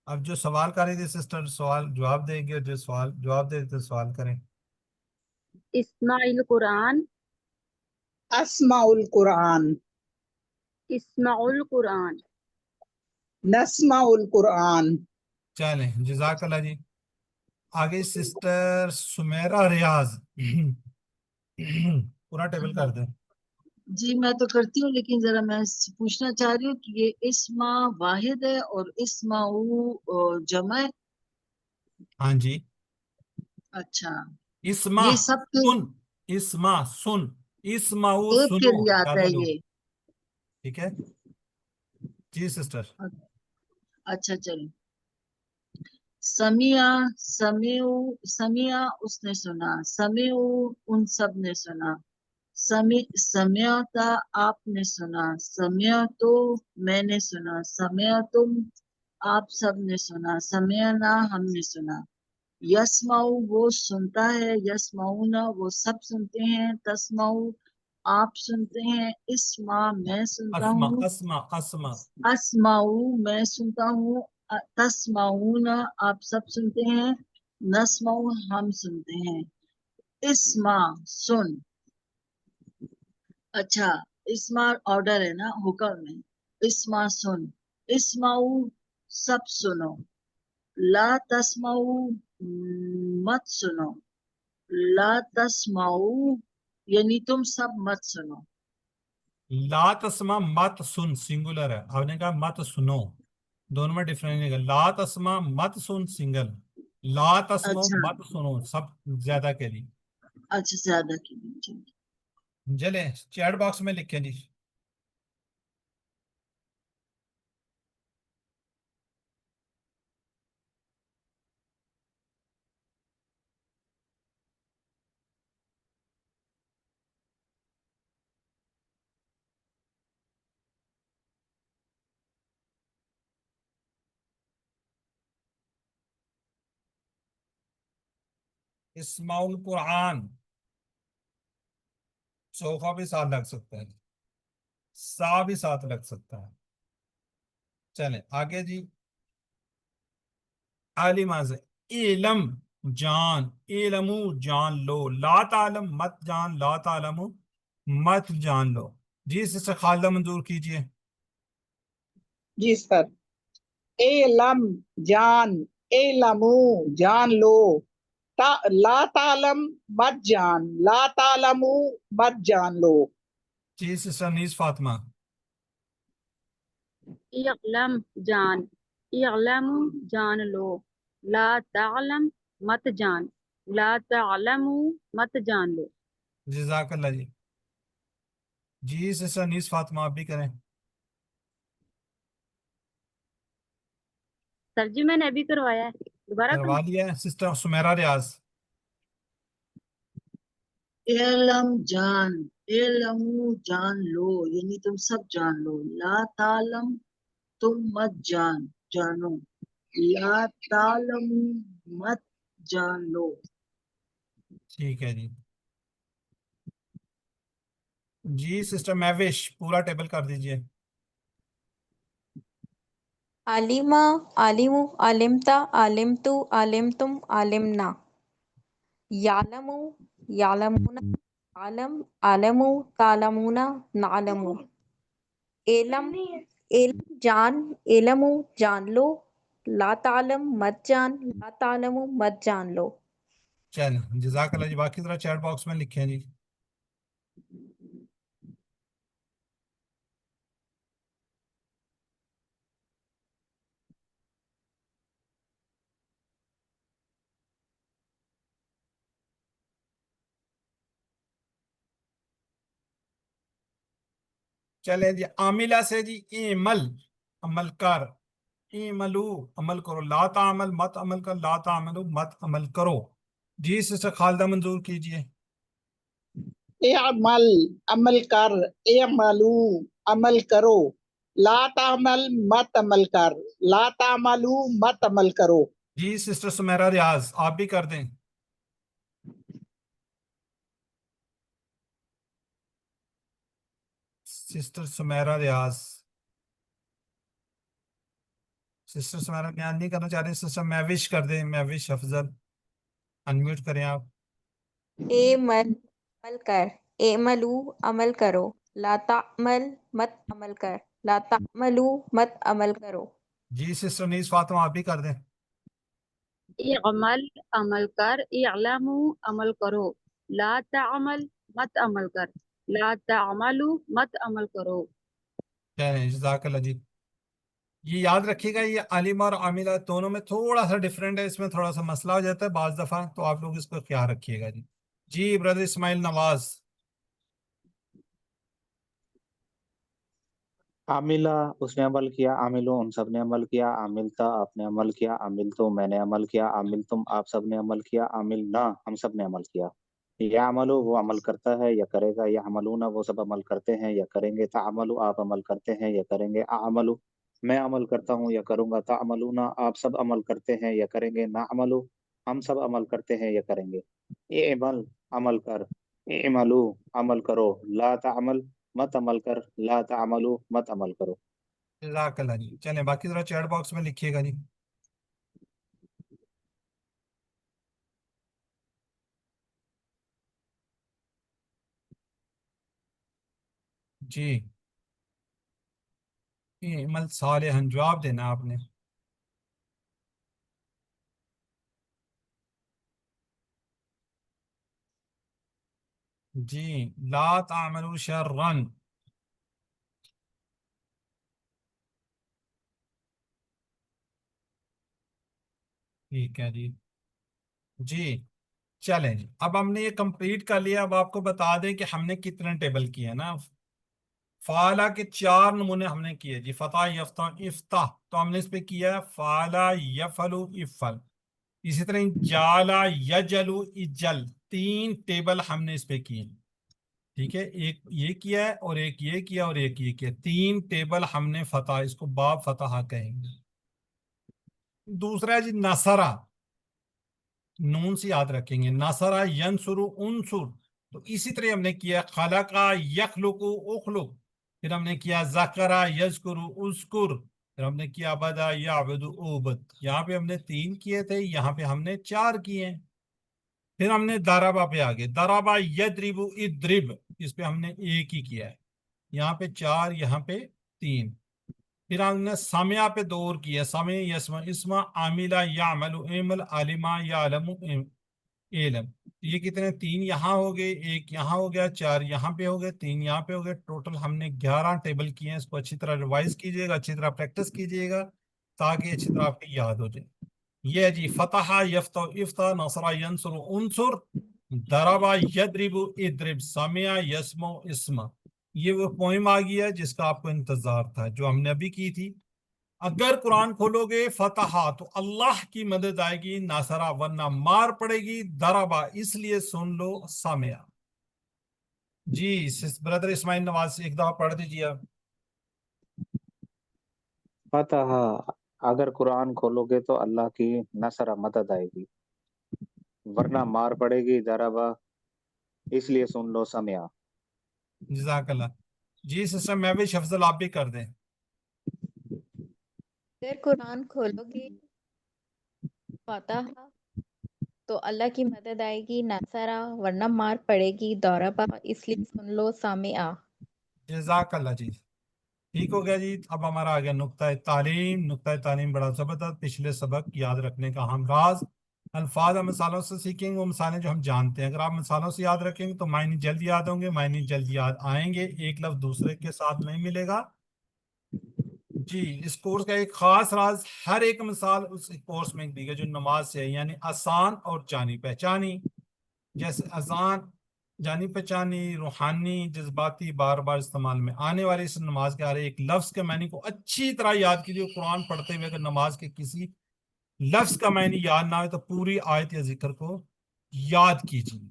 اب جو سوال کر رہی تھی سسٹر سوال جواب دیں گے، اور جو سوال جواب دے تو سوال کریں. اسمع القرآن اسمع القرآن اسمع القرآن نسمع القرآن. چلیں جزاک اللہ جی. آگے سسٹر سمیرہ ریاض پورا ٹیبل کر دیں. جی میں تو کرتی ہوں، لیکن ذرا میں پوچھنا چاہ رہی ہوں کہ یہ اسما واحد ہے اور اسماؤ جمع ہے؟ ہاں جی. اچھا، اسما یہ سب کے سن، اسما سن، اسماؤ ایک کے سنو، لیے آتا زیادہ ہے لوگ. یہ؟ ٹھیک ہے جی سسٹر. اچھا چلیں. سمیع سمیع سمیع اس نے سنا، سمیع ان سب نے سنا، سمعتا آپ نے سنا، سمعتو میں نے سنا، سمعتم آپ سب نے سنا، سمعنا ہم نے سنا. یسمعو وہ سنتا ہے، یسمعونا وہ سب سنتے ہیں، تسمعو آپ سنتے ہیں، اسمع میں سنتا اسما ہوں، اسما اسما اسمعو میں سنتا ہوں، تسمعون آپ سب سنتے ہیں، نسمعو ہم سنتے ہیں. اسمع سن. اچھا، اسمع آرڈر ہے نا، حکم میں. اسمع سن، اسمعو سب سنو، لا تسمعو مت سنو، لا تسمعو یعنی تم سب مت سنو. لا تسما مت سن سنگولر ہے، آپ نے کہا مت سنو، دونوں میں ڈفرینس ہے. لا تسما مت سن سنگل، لا تسمو اچھا مت سنو سب زیادہ کے لیے. اچھا زیادہ کی ٹھیک. چلیں چیٹ باکس میں لکھیں جی. اسماع القرآن، صوفہ بھی ساتھ لگ سکتا ہے، سا بھی ساتھ لگ سکتا ہے. چلیں آگے جی. عالمہ سے علم جان، علمو جان لو، لا تعلم مت جان، لا تعلم مت جان لو. جی سسٹر خالدہ منظور کیجئے. جی سر. علم جان، علمو جان لو، لا تعلم مت جان، لا تعلمو مت جان لو. جی سسٹر نیز فاطمہ. اعلم جان، اعلم جان لو، لا تعلم مت جان، لا تعلم مت جان لو. جزاک اللہ جی. جی سسٹر نیز فاطمہ آپ بھی کریں. سر جی میں نے ابھی کروایا ہے، دوبارہ کروں؟ کروا لیا ہے سسٹر سمیرہ ریاض. علم جان، علمو جان لو یعنی تم سب جان لو، لا تعلم تم مت جانو، لا تعلم مت جان لو. ٹھیک ہے جی. جی سسٹر مہوش پورا ٹیبل کر دیجئے. عالمہ عالمو علمتا علمتو علمتم علمنا. یعلمو یعلمون عالم عالمو تعلمون نعلمو. علم علم جان علمو جان لو، لا تعلم مت جان، لا تعلمو مت جان لو. چلیں جزاک اللہ جی. باقی ذرا چیٹ باکس میں لکھیں جی. چلیں جی عاملہ سے جی ایمل عمل کر، ایملو عمل کرو، لا تعمل مت عمل کر، لا تعملو مت عمل کرو. جی سسٹر خالدہ منظور کیجئے. اعمل عمل کر، اعملو عمل کرو، لا تعمل مت عمل کر، لا تعملو مت عمل کرو. جی سسٹر سمیرہ ریاض آپ بھی کر دیں. سسٹر سمیرہ ریاض، سسٹر سمیرہ ریاض نہیں کرنا چاہ رہے، سسٹر میوش کر دیں، میوش افضل انمیوٹ کریں آپ۔ اعمل عمل کر، اعملو عمل کرو، لا تعمل مت عمل کر، لا تعملو مت عمل کرو۔ جی سسٹر نیز فاطمہ آپ بھی کر دیں۔ اعمل عمل کر، اعلمو عمل کرو، لا تعمل مت عمل کر، لا تعملو مت عمل کرو۔ جزاک اللہ جی۔ یہ یاد رکھیے گا، یہ عالم اور عاملہ دونوں میں تھوڑا سا ڈفرینٹ ہے، اس میں تھوڑا سا مسئلہ ہو جاتا ہے بعض دفعہ، تو آپ لوگ اس کو خیال رکھیے گا جی۔ جی برادر اسماعیل نواز۔ عاملہ اس نے عمل کیا، عاملوں ہم سب نے عمل کیا، عاملتا آپ نے عمل کیا، عاملتو میں نے عمل کیا، عاملتم آپ سب نے عمل کیا، عاملنا ہم سب نے عمل کیا۔ یعملو وہ عمل کرتا ہے یا کرے گا، یعملون وہ سب عمل کرتے ہیں یا کریں گے، تعملو آپ عمل کرتے ہیں یا کریں گے، اعملو میں عمل کرتا ہوں یا کروں گا، تعملون آپ سب عمل کرتے ہیں یا کریں گے، نعملو ہم سب عمل کرتے ہیں یا کریں گے۔ اعمل عمل کر، اعملو عمل کرو، لا تعمل مت عمل کر، لا تعملو مت عمل کرو۔ جزاک اللہ جی۔ چلیں باقی ذرا چیٹ باکس میں لکھیے گا جی۔ جی عمل صالحا جواب دینا آپ نے۔ جی لا تعملوا شرا، ٹھیک ہے جی۔ جی چلیں جی، اب ہم نے یہ کمپلیٹ کر لیا، اب آپ کو بتا دیں کہ ہم نے کتنے ٹیبل کیے نا۔ فعلا کے 4 نمونے ہم نے کیے جی، فتح یفتح افتح، تو ہم نے اس پہ کیا فعلا یفعلو افعل، اسی طرح جالا یجلو اجل، 3 ٹیبل ہم نے اس پہ کیے، ٹھیک ہے، ایک یہ کیا ہے اور ایک یہ کیا اور ایک یہ کیا، 3 ٹیبل ہم نے فتح، اس کو باب فتح کہیں گے۔ دوسرا ہے جی نصرہ، نون سے یاد رکھیں گے، نصرہ ینصر انصر، تو اسی طرح ہم نے کیا خلقہ یخلق اخلق، پھر ہم نے کیا ذکرہ یذکر اذکر، پھر ہم نے کیا بدا یعبد عبد، یہاں پہ ہم نے 3 کیے تھے، یہاں پہ ہم نے 4 کیے ہیں۔ پھر ہم نے دربا پہ آگے، دربا یدرب ادرب، اس پہ ہم نے 1 ہی کیا ہے، یہاں پہ 4 یہاں پہ 3۔ پھر ہم نے سمع پہ 2 اور کیا، سمع یسمع اسمع، عاملہ یعمل اعمل، عالمہ یعلم علم، یہ کتنے 3 یہاں ہو گئے، 1 یہاں ہو گیا، 4 یہاں پہ ہو گئے، 3 یہاں پہ ہو گئے، ٹوٹل ہم نے 11 ٹیبل کیے ہیں۔ اس کو اچھی طرح ریوائز کیجئے گا، اچھی طرح پریکٹس کیجئے گا تاکہ اچھی طرح آپ کی یاد ہو جائے۔ یہ ہے جی فتح یفتح افتح، نصر ینصر انصر، ضرب یضرب اضرب، سمع یسمع اسمع۔ یہ وہ پوئم آ گئی ہے جس کا آپ کو انتظار تھا، جو ہم نے ابھی کی تھی۔ اگر قرآن کھولو گے فتح تو اللہ کی مدد آئے گی، ناصرہ ورنہ مار پڑے گی، دربا اس لیے سن لو سامعہ۔ جی برادر اسماعیل نواز ایک دفعہ پڑھ دیجیے آپ۔ فتح اگر قرآن کھولو گے تو اللہ کی نصرہ مدد آئے گی، ورنہ مار پڑے گی، دربا اس لیے سن لو سمعہ۔ جزاک اللہ جی۔ سسٹر محوش افضل آپ بھی کر دیں۔ اگر قرآن کھولو گے فاتحہ تو اللہ کی مدد آئے گی، نصرہ ورنہ مار پڑے گی، دوربا اس لیے سن لو سامعہ۔ جزاک اللہ جی، ٹھیک ہو گیا جی۔ اب ہمارا آ گیا نقطۂ تعلیم۔ نقطۂ تعلیم بڑا زبردست، پچھلے سبق یاد رکھنے کا اہم راز، الفاظ ہم مثالوں سے سیکھیں گے، وہ مثالیں جو ہم جانتے ہیں، اگر آپ مثالوں سے یاد رکھیں گے تو معنی جلد یاد ہوں گے، معنی جلد یاد آئیں گے، ایک لفظ دوسرے کے ساتھ نہیں ملے گا۔ جی اس کورس کا ایک خاص راز، ہر ایک مثال اس کورس میں دی گئی جو نماز سے ہے، یعنی آسان اور جانی پہچانی، جیسے اذان جانی پہچانی، روحانی جذباتی بار بار استعمال میں آنے والی، اس نماز کے ہر ایک لفظ کے معنی کو اچھی طرح یاد کیجیے۔ قرآن پڑھتے ہوئے اگر نماز کے کسی لفظ کا معنی یاد نہ ہو تو پوری آیت یا ذکر کو یاد کیجیے۔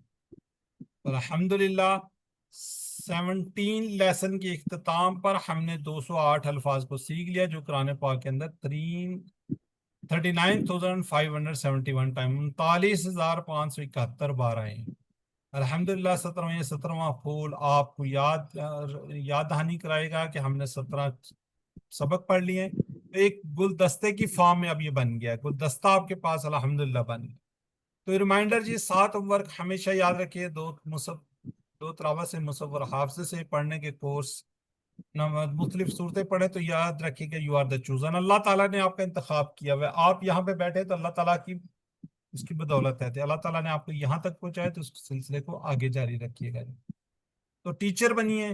الحمدللہ 17 لیسن کے اختتام پر ہم نے 208 الفاظ کو سیکھ لیا، جو قرآن پاک کے اندر 39,571 ٹائم 39,571 بار آئے ہیں۔ الحمدللہ 17واں پھول آپ کو یاد دہانی کرائے گا کہ ہم نے 17 سبق پڑھ لیے. ایک گلدستے کی فارم میں اب یہ بن گیا ہے, گلدستہ آپ کے پاس الحمدللہ بن گیا. تو ریمائنڈر جی 7 ہوم ورک ہمیشہ یاد رکھیے, 2 تلاوت سے مصور حافظ سے پڑھنے کے کورس, مختلف صورتیں پڑھیں تو یاد رکھیے کہ یو آر دا چوزن. اللہ تعالیٰ نے آپ کا انتخاب کیا ہوا ہے, آپ یہاں پہ بیٹھے تو اللہ تعالیٰ کی اس کی بدولت ہے. اللہ تعالیٰ نے آپ کو یہاں تک پہنچایا تو اس سلسلے کو آگے جاری رکھیے گا. تو ٹیچر بنیے,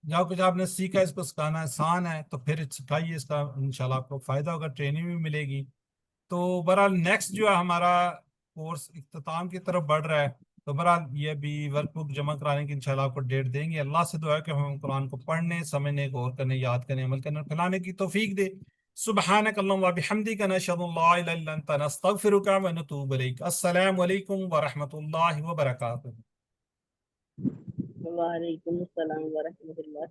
جہاں کچھ آپ نے سیکھا اس کو سکھانا آسان ہے تو پھر سکھائیے, اس کا انشاءاللہ آپ کو فائدہ ہوگا, ٹریننگ بھی ملے گی. تو بہرحال نیکسٹ جو ہے ہمارا کورس اختتام کی طرف بڑھ رہا ہے, تو بہرحال یہ بھی ورک بک جمع کرانے کی انشاءاللہ آپ کو ڈیٹ دیں گے. اللہ سے دعا ہے کہ ہم قرآن کو پڑھنے, سمجھنے, غور کرنے, یاد کرنے, عمل کرنے, پھیلانے کی توفیق دے. سبحانک اللہم و بحمدک نشہد ان لا الہ الا انت نستغفرک و نتوب الیک. السلام علیکم ورحمۃ اللہ وبرکاتہ. وعلیکم السلام ورحمۃ اللہ.